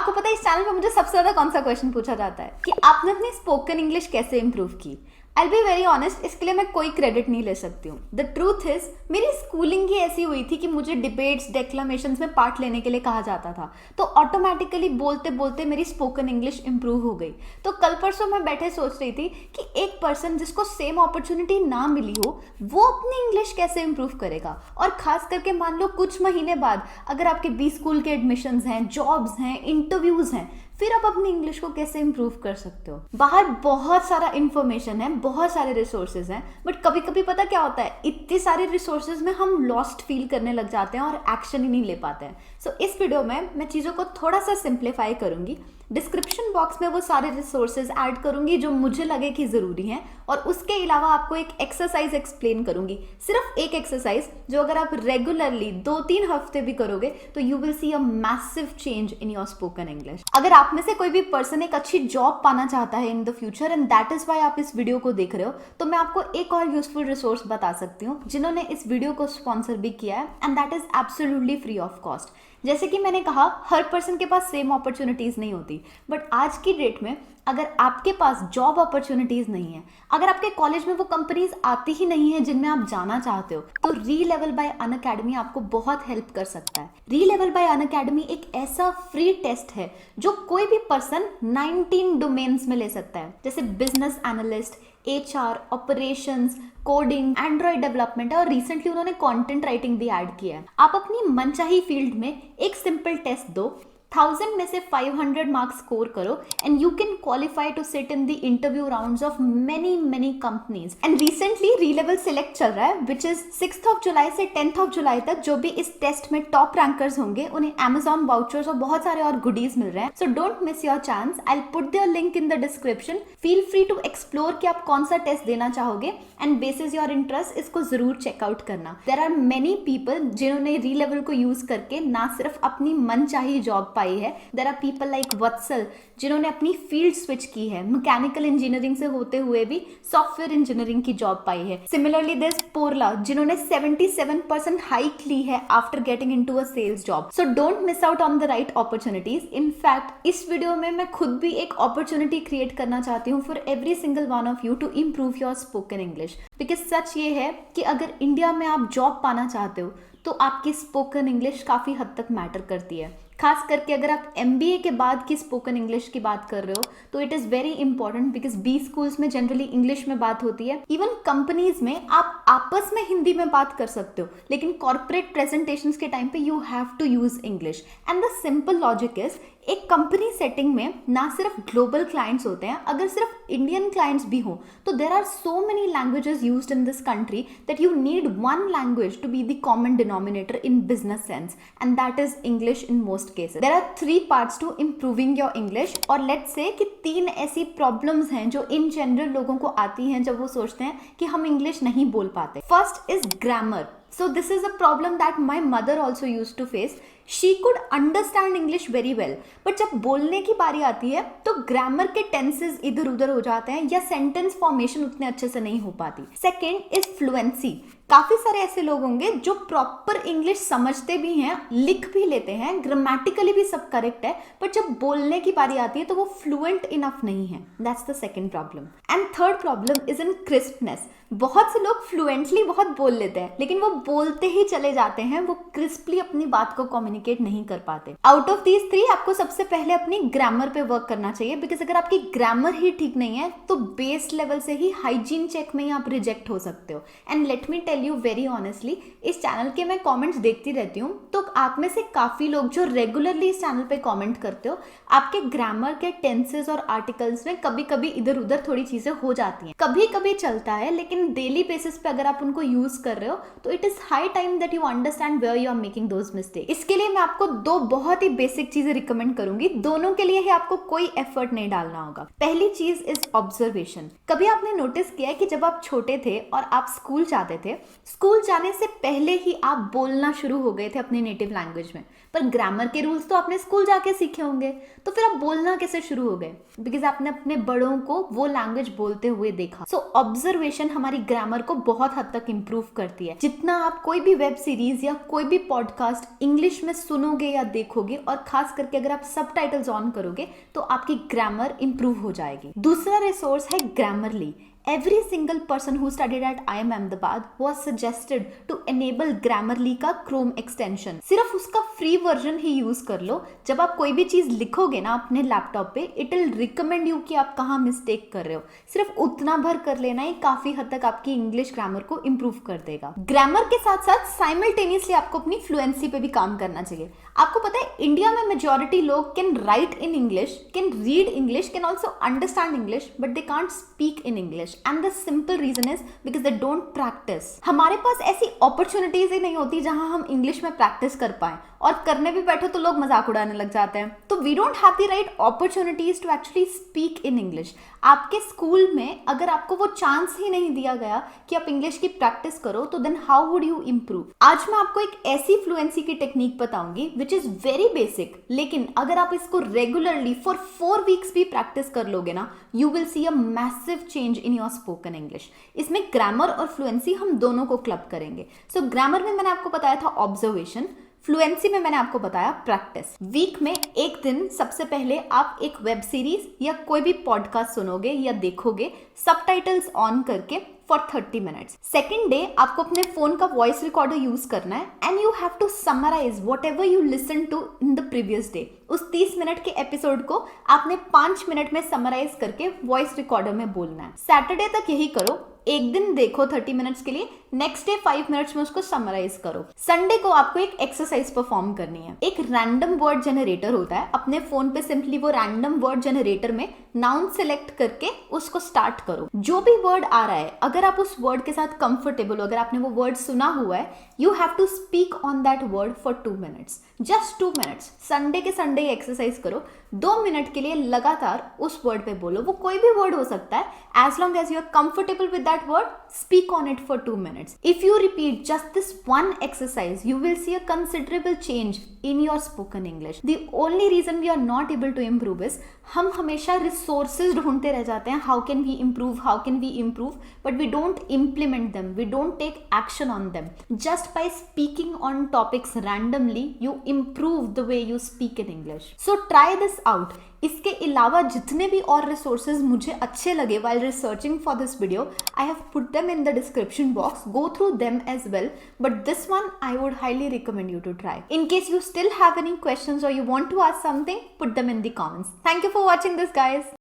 आपको पता है इस चैनल पे मुझे सबसे ज्यादा कौन सा क्वेश्चन पूछा जाता है कि आपने अपनी स्पोकन इंग्लिश कैसे इंप्रूव की। आई बी वेरी ऑनेस्ट, इसके लिए मैं कोई क्रेडिट नहीं ले सकती हूँ। द ट्रूथ इज मेरी स्कूलिंग ही ऐसी हुई थी कि मुझे डिबेट्स डेक्लामेशंस में पार्ट लेने के लिए कहा जाता था, तो ऑटोमेटिकली बोलते बोलते मेरी स्पोकन इंग्लिश इंप्रूव हो गई। तो कल परसों मैं बैठे सोच रही थी कि एक पर्सन जिसको सेम अपॉर्चुनिटी ना मिली हो वो अपनी इंग्लिश कैसे इंप्रूव करेगा। और खास करके मान लो कुछ महीने बाद अगर आपके बी स्कूल के एडमिशन्स हैं, जॉब्स हैं, इंटरव्यूज हैं, फिर आप अपनी इंग्लिश को कैसे इंप्रूव कर सकते हो। बाहर बहुत सारा इंफॉर्मेशन है, बहुत सारे रिसोर्सेज हैं, बट कभी कभी पता क्या होता है, इतने सारे रिसोर्सेज में हम लॉस्ट फील करने लग जाते हैं और एक्शन ही नहीं ले पाते हैं। सो इस वीडियो में मैं चीज़ों को थोड़ा सा सिंप्लीफाई करूंगी। डिस्क्रिप्शन बॉक्स में वो सारे रिसोर्सेज ऐड करूंगी जो मुझे लगे कि ज़रूरी हैं, और उसके अलावा आपको एक एक्सरसाइज एक्सप्लेन करूंगी, सिर्फ एक एक्सरसाइज जो अगर आप रेगुलरली 2-3 हफ्ते भी करोगे तो you will see a massive change in your spoken English. अगर आप में से कोई भी पर्सन एक अच्छी जॉब पाना चाहता है in the future and that is why आप इस वीडियो को देख रहे हो, तो मैं आपको एक और यूजफुल रिसोर्स बता सकती हूँ जिन्होंने इस वीडियो को स्पॉन्सर भी किया है, and that is absolutely free of cost. जैसे कि मैंने कहा, हर पर्सन के पास सेम अपॉर्चुनिटीज नहीं होती, बट आज की डेट में अगर आपके पास जॉब अपॉर्चुनिटीज नहीं है, अगर आपके कॉलेज में वो कंपनीज आती ही नहीं है जिनमें आप जाना चाहते हो, तो री लेवल बाय अनअकैडमी आपको बहुत हेल्प कर सकता है। री लेवल बाय अनअकैडमी एक ऐसा फ्री टेस्ट है जो कोई भी पर्सन 19 डोमेन्स में ले सकता है, जैसे business analyst, HR, operations, coding, Android development है, और रिसेंटली उन्होंने कंटेंट राइटिंग भी ऐड किया है। आप अपनी मनचाही फील्ड में एक सिंपल टेस्ट दो, 1000 में से 500 मार्क्स स्कोर करो, and you can qualify to sit in the interview rounds of many companies. And recently Relevel select चल रहा है, विच इज 6 जुलाई से 10 जुलाई तक। जो भी इस टेस्ट में टॉप रैंकर्स होंगे उन्हें Amazon वाउचर्स और बहुत सारे और गुडीज मिल रहे हैं। So don't miss your chance. I will put their link in the description. Feel free to explore कि आप कौन सा टेस्ट देना चाहोगे, एंड बेसिस योर इंटरेस्ट इसको जरूर चेकआउट करना। देयर आर मेनी पीपल जिन्होंने री लेवल को यूज करके ना सिर्फ अपनी मनचाही जॉब पाई है, देयर आर पीपल लाइक वत्सल जिन्होंने अपनी फील्ड स्विच की है, मैकेनिकल इंजीनियरिंग से होते हुए भी सॉफ्टवेयर इंजीनियरिंग की जॉब पाई है। सिमिलरली देयर इज पोरला जिन्होंने 77% हाइक ली है after getting into a sales job. So don't miss out on the right opportunities. In fact इस वीडियो में मैं खुद भी एक अपॉर्चुनिटी क्रिएट करना चाहती हूँ for every single one of you to improve your spoken English, because सच ये है कि अगर इंडिया में आप जॉब पाना चाहते हो तो आपकी स्पोकन इंग्लिश काफी हद तक मैटर करती है। खास करके अगर आप MBA के बाद की स्पोकन इंग्लिश की बात कर रहे हो तो it is very important, because B schools में जनरली इंग्लिश में बात होती है। इवन कंपनीज में आप आपस में हिंदी में बात कर सकते हो, लेकिन कॉर्पोरेट प्रेजेंटेशंस के टाइम पे you have to use English. And the simple logic is, एक कंपनी सेटिंग में ना सिर्फ ग्लोबल क्लाइंट्स होते हैं, अगर सिर्फ इंडियन क्लाइंट्स भी हों तो there are so many languages used in this country that you need one language to be the common denominator in business sense, and that is English in most cases. There are 3 parts to improving your English, और let's say कि 3 ऐसी problems हैं जो in general लोगों को आती हैं जब वो सोचते हैं कि हम इंग्लिश नहीं बोल पाते। First is grammar. So this is a problem that my mother also used to face. She could understand English very well, but जब बोलने की बारी आती है तो ग्रामर के टेंसेस इधर उधर हो जाते हैं या सेंटेंस फॉर्मेशन उतने अच्छे से नहीं हो पाती। Second is fluency. काफी सारे ऐसे लोग होंगे जो प्रॉपर इंग्लिश समझते भी हैं, लिख भी लेते हैं, ग्रामेटिकली भी सब करेक्ट है, बट जब बोलने की बारी आती है तो वो फ्लुएंट इनफ नहीं है। That's the second problem. And third problem is in crispness. बहुत से लोग फ्लुएंटली बहुत बोल लेते हैं, लेकिन वो बोलते ही चले जाते हैं, वो क्रिस्पली अपनी बात को कम्युनिकेट नहीं कर पाते। आउट ऑफ दीज 3 आपको सबसे पहले अपनी ग्रामर पे वर्क करना चाहिए, बिकॉज अगर आपकी ग्रामर ही ठीक नहीं है तो बेस लेवल से ही हाइजीन चेक में ही आप रिजेक्ट हो सकते हो। And let me tell you very honestly, इस चैनल के मैं कमेंट्स देखती रहती हूँ, तो आप में से काफी लोग जो रेगुलरली इस चैनल पे कमेंट करते हो, आपके ग्रामर के टेंसेस और आर्टिकल्स में कभी कभी इधर उधर थोड़ी चीजें हो जाती हैं, कभी कभी चलता है, लेकिन डेली बेसिस पे अगर आप उनको यूज कर रहे हो तो it is high time that you understand where you are making those mistake. इसके लिए मैं आपको 2 बहुत ही बेसिक चीजें रिकमेंड करूंगी, दोनों के लिए ही आपको कोई एफर्ट नहीं डालना होगा। पहली चीज इज ऑब्जर्वेशन। कभी आपने नोटिस किया है कि जब आप छोटे थे और आप स्कूल जाते थे, स्कूल जाने से पहले ही आप बोलना शुरू हो गए थे अपनी नेटिव लैंग्वेज में, पर ग्रामर के रूल्स तो आपने स्कूल जाके सीखे होंगे, तो फिर आप बोलना कैसे शुरू हो गए? बिकॉज आपने अपने बड़ों को वो लैंग्वेज बोलते हुए देखा। सो ऑब्जर्वेशन हमारी ग्रामर को बहुत हद तक इंप्रूव करती है। जितना आप कोई भी वेब सीरीज या कोई भी पॉडकास्ट इंग्लिश में में सुनोगे या देखोगे, और खास करके अगर आप सबटाइटल्स ऑन करोगे तो आपकी ग्रामर इंप्रूव हो जाएगी। दूसरा रिसोर्स है Grammarly. Every single person who studied at IIM Ahmedabad was suggested to enable Grammarly का Chrome extension। सिर्फ उसका फ्री वर्जन ही यूज कर लो। जब आप कोई भी चीज लिखोगे ना अपने लैपटॉप पे, इट विल रिकमेंड यू कि आप कहाँ मिस्टेक कर रहे हो। सिर्फ उतना भर कर लेना ही काफी हद तक आपकी इंग्लिश ग्रामर को इंप्रूव कर देगा। ग्रामर के साथ साथ साइमल्टेनियसली आपको अपनी फ्लुएंसी पे भी काम करना चाहिए। आपको पता है इंडिया में मेजॉरिटी लोग can write in English, can read English, can also understand English, but they can't speak in English. And the simple reason is because they don't practice। हमारे पास ऐसी अपॉर्चुनिटीज ही नहीं होती जहां हम इंग्लिश में प्रैक्टिस कर पाए, और करने भी बैठो तो लोग मजाक उड़ाने लग जाते हैं। तो we don't have the right opportunities to actually speak in English. आपके स्कूल में अगर आपको वो चांस ही नहीं दिया गया कि आप इंग्लिश की प्रैक्टिस करो, तो then how would you improve. आज मैं आपको एक ऐसी फ्लुएंसी की टेक्निक बताऊंगी विच इज वेरी बेसिक, लेकिन अगर आप इसको रेगुलरली फॉर 4 वीक्स भी प्रैक्टिस कर लोगे ना, you will see a massive change in your spoken English. इसमें ग्रामर और फ्लुएंसी हम दोनों को क्लब करेंगे। सो ग्रामर में मैंने आपको बताया था ऑब्जर्वेशन, फ्लुएंसी में मैंने आपको बताया प्रैक्टिस। वीक में एक दिन सबसे पहले आप एक वेब सीरीज या कोई भी पॉडकास्ट सुनोगे या देखोगे सबटाइटल्स ऑन करके फॉर 30 मिनट्स। सेकेंड डे आपको अपने फोन का वॉइस रिकॉर्डर यूज करना है, and you have to summarise whatever you listen to in the previous day. उस 30 मिनट के एपिसोड को आपने 5 मिनट में समराइज करके वॉइस रिकॉर्डर में बोलना है। सैटरडे तक यही करो, एक दिन देखो 30 मिनट्स के लिए, नेक्स्ट डे 5 मिनट्स में उसको समराइज करो। संडे को आपको एक एक्सरसाइज परफॉर्म करनी है। एक रैंडम वर्ड जनरेटर होता है, अपने फोन पे सिंपली वो रैंडम वर्ड जनरेटर में नाउन सेलेक्ट करके उसको स्टार्ट करो। जो भी वर्ड आ रहा है, अगर आप उस वर्ड के साथ कंफर्टेबल हो, अगर आपने वो वर्ड सुना हुआ है, you have to speak on that word for 2 minutes, just 2 minutes. Sunday के संडे एक्सरसाइज करो, 2 मिनट के लिए लगातार उस वर्ड पे बोलो। वो कोई भी वर्ड हो सकता है, as long as you are comfortable with that word, speak on it for 2 minutes. If you repeat just this one exercise, you will see a considerable change in your spoken English. The only reason we are not able to improve is हम हमेशा resources ढूंढते रह जाते हैं, how can we improve, but we don't implement them, we don't take action on them. Just by speaking on topics randomly, you improve the way you speak in English. So try this out. इसके अलावा जितने भी और resources मुझे अच्छे लगे while researching for this video, I have put them in the description box. Go through them as well. But this one I would highly recommend you to try. In case you still have any questions or you want to ask something, put them in the comments. Thank you for watching this, guys.